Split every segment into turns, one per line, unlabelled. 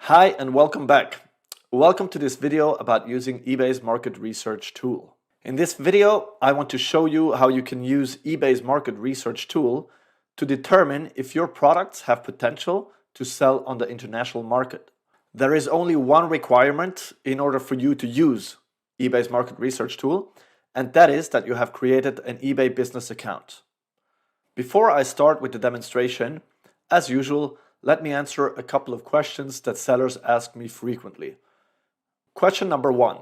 Hi and welcome back. Welcome to this video about using eBay's market research tool. In this video, I want to show you how you can use eBay's market research tool to determine if your products have potential to sell on the international market. There is only one requirement in order for you to use eBay's market research tool, and that is that you have created an eBay business account. Before I start with the demonstration, as usual, let me answer a couple of questions that sellers ask me frequently. Question number one: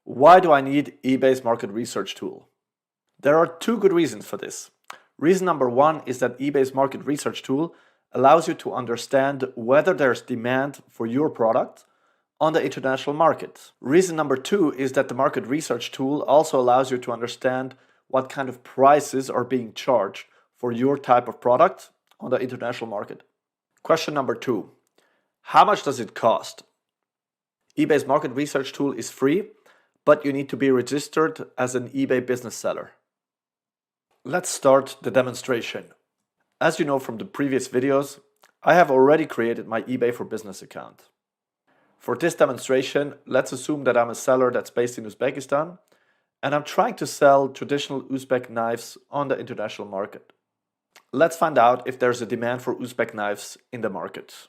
why do I need eBay's market research tool? There are two good reasons for this. Reason number one is that eBay's market research tool allows you to understand whether there's demand for your product on the international market. Reason number two is that the market research tool also allows you to understand what kind of prices are being charged for your type of product on the international market. Question number two: how much does it cost? eBay's market research tool is free, but you need to be registered as an eBay business seller. Let's start the demonstration. As you know from the previous videos, I have already created my eBay for Business account. For this demonstration, let's assume that I'm a seller that's based in Uzbekistan, and I'm trying to sell traditional Uzbek knives on the international market. Let's find out if there's a demand for Uzbek knives in the market.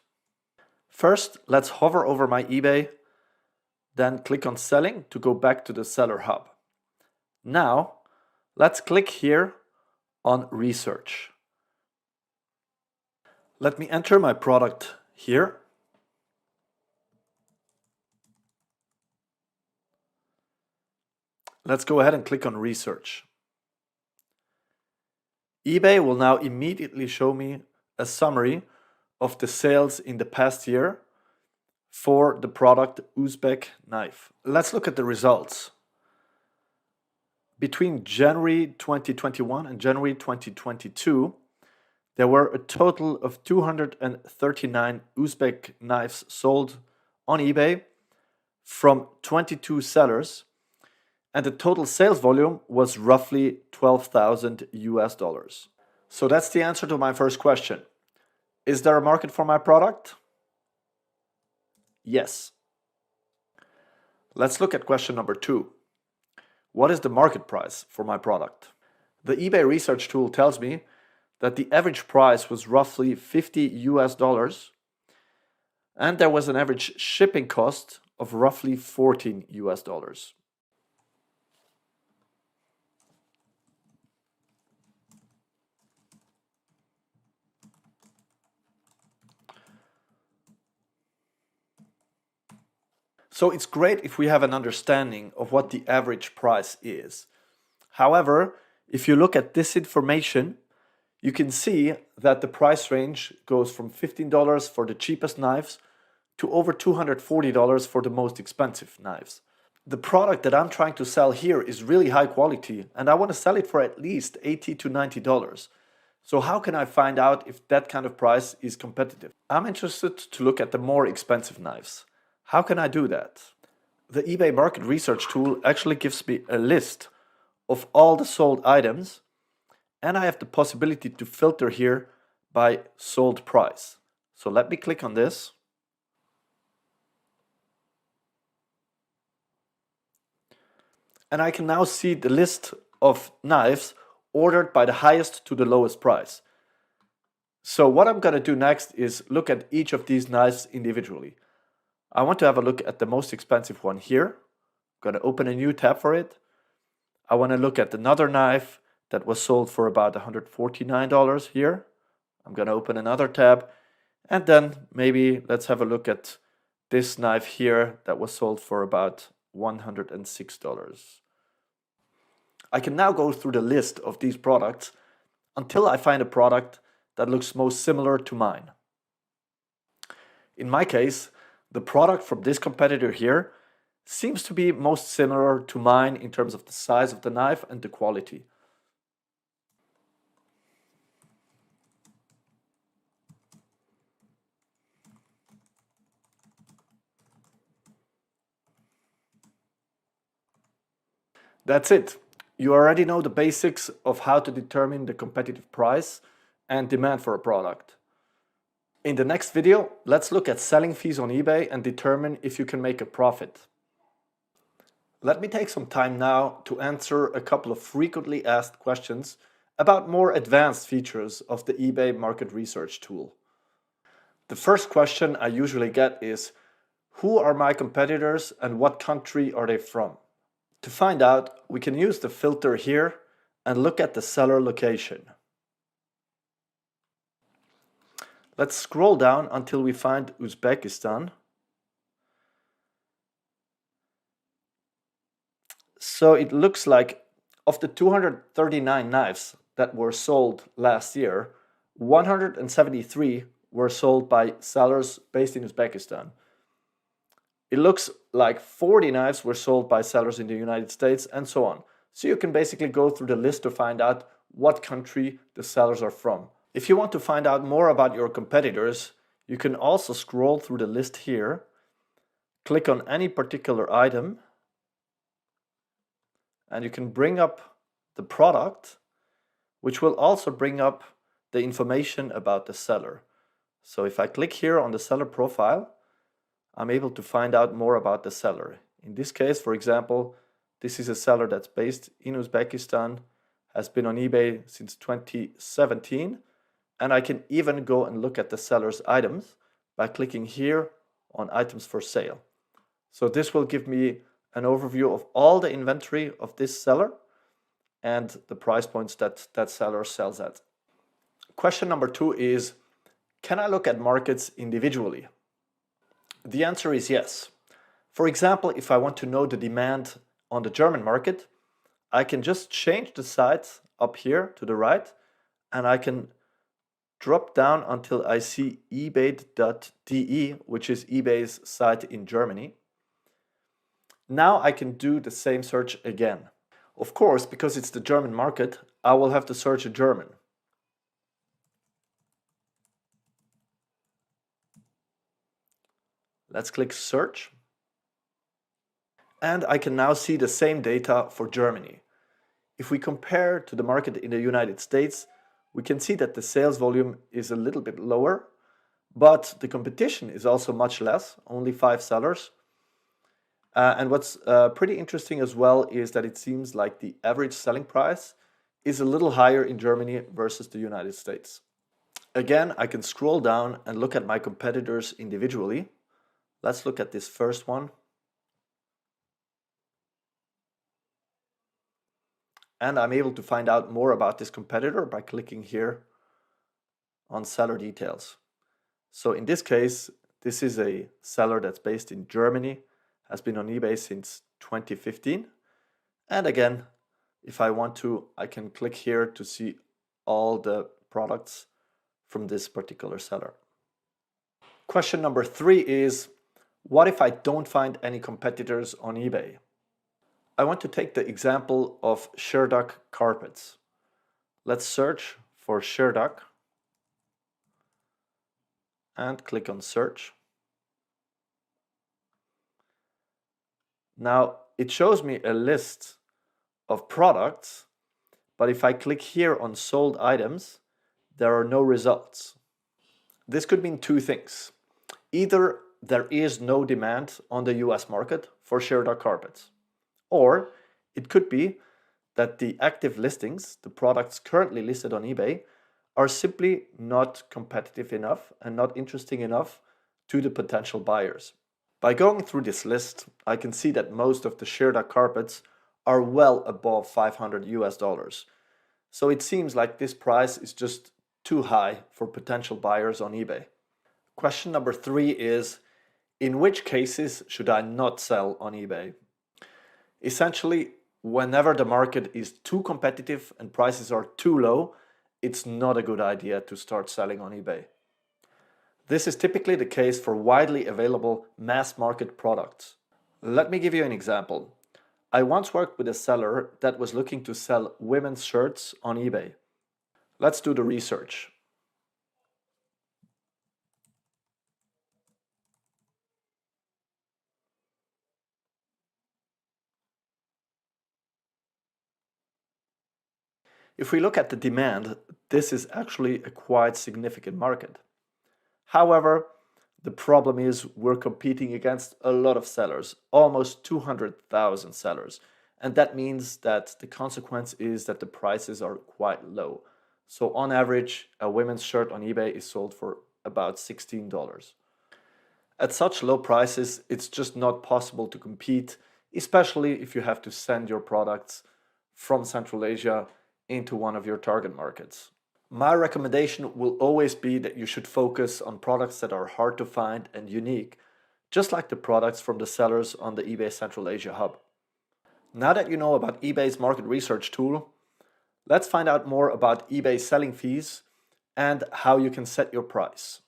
First, let's hover over my eBay, then click on Selling to go back to the Seller Hub. Now, let's click here on Research. Let me enter my product here. Let's go ahead and click on Research. eBay will now immediately show me a summary of the sales in the past year for the product Uzbek knife. Let's look at the results. Between January 2021 and January 2022, there were a total of 239 Uzbek knives sold on eBay from 22 sellers, and the total sales volume was roughly $12,000. So that's the answer to my first question. Is there a market for my product? Yes. Let's look at question number two. What is the market price for my product? The eBay research tool tells me that the average price was roughly $50, and there was an average shipping cost of roughly $14. So it's great if we have an understanding of what the average price is. However, if you look at this information, you can see that the price range goes from $15 for the cheapest knives to over $240 for the most expensive knives. The product that I'm trying to sell here is really high quality, and I want to sell it for at least $80 to $90. So how can I find out if that kind of price is competitive? I'm interested to look at the more expensive knives. How can I do that? The eBay market research tool actually gives me a list of all the sold items, and I have the possibility to filter here by sold price. So let me click on this. And I can now see the list of knives ordered by the highest to the lowest price. So what I'm going to do next is look at each of these knives individually. I want to have a look at the most expensive one here. I'm going to open a new tab for it. I want to look at another knife that was sold for about $149 here. I'm going to open another tab, and then maybe let's have a look at this knife here that was sold for about $106. I can now go through the list of these products until I find a product that looks most similar to mine. In my case, the product from this competitor here seems to be most similar to mine in terms of the size of the knife and the quality. That's it. You already know the basics of how to determine the competitive price and demand for a product. In the next video, let's look at selling fees on eBay and determine if you can make a profit. Let me take some time now to answer a couple of frequently asked questions about more advanced features of the eBay market research tool. The first question I usually get is, who are my competitors and what country are they from? To find out, we can use the filter here and look at the seller location. Let's scroll down until we find Uzbekistan. So it looks like of the 239 knives that were sold last year, 173 were sold by sellers based in Uzbekistan. It looks like 40 knives were sold by sellers in the United States, and so on. So you can basically go through the list to find out what country the sellers are from. If you want to find out more about your competitors, you can also scroll through the list here, click on any particular item, and you can bring up the product, which will also bring up the information about the seller. So if I click here on the seller profile, I'm able to find out more about the seller. In this case, for example, this is a seller that's based in Uzbekistan, has been on eBay since 2017, and I can even go and look at the seller's items by clicking here on items for sale. So this will give me an overview of all the inventory of this seller and the price points that that seller sells at. Question number 2 is, can I look at markets individually? The answer is yes. For example, if I want to know the demand on the German market, I can just change the site up here to the right, and I can drop down until I see eBay.de, which is eBay's site in Germany. Now I can do the same search again. Of course, because it's the German market, I will have to search in German. Let's click search. And I can now see the same data for Germany. If we compare to the market in the United States, we can see that the sales volume is a little bit lower, but the competition is also much less, only 5 sellers. And what's pretty interesting as well is that it seems like the average selling price is a little higher in Germany versus the United States. Again, I can scroll down and look at my competitors individually. Let's look at this first one. And I'm able to find out more about this competitor by clicking here on seller details. So in this case, this is a seller that's based in Germany, has been on eBay since 2015. And again, if I want to, I can click here to see all the products from this particular seller. Question number 3 is, what if I don't find any competitors on eBay? I want to take the example of Sherduck carpets. Let's search for Sherduck and click on search. Now it shows me a list of products, but if I click here on sold items, there are no results. This could mean 2 things. Either there is no demand on the US market for Sherduck carpets, or it could be that the active listings, the products currently listed on eBay, are simply not competitive enough and not interesting enough to the potential buyers. By going through this list, I can see that most of the Sherduck carpets are well above $500 US. So it seems like this price is just too high for potential buyers on eBay. Question number 3 is, in which cases should I not sell on eBay? Essentially, whenever the market is too competitive and prices are too low, it's not a good idea to start selling on eBay. This is typically the case for widely available mass market products. Let me give you an example. I once worked with a seller that was looking to sell women's shirts on eBay. Let's do the research. If we look at the demand, this is actually a quite significant market. However, the problem is we're competing against a lot of sellers, almost 200,000 sellers. And that means that the consequence is that the prices are quite low. So on average, a women's shirt on eBay is sold for about $16. At such low prices, it's just not possible to compete, especially if you have to send your products from Central Asia into one of your target markets. My recommendation will always be that you should focus on products that are hard to find and unique, just like the products from the sellers on the eBay Central Asia hub. Now that you know about eBay's market research tool, let's find out more about eBay selling fees and how you can set your price.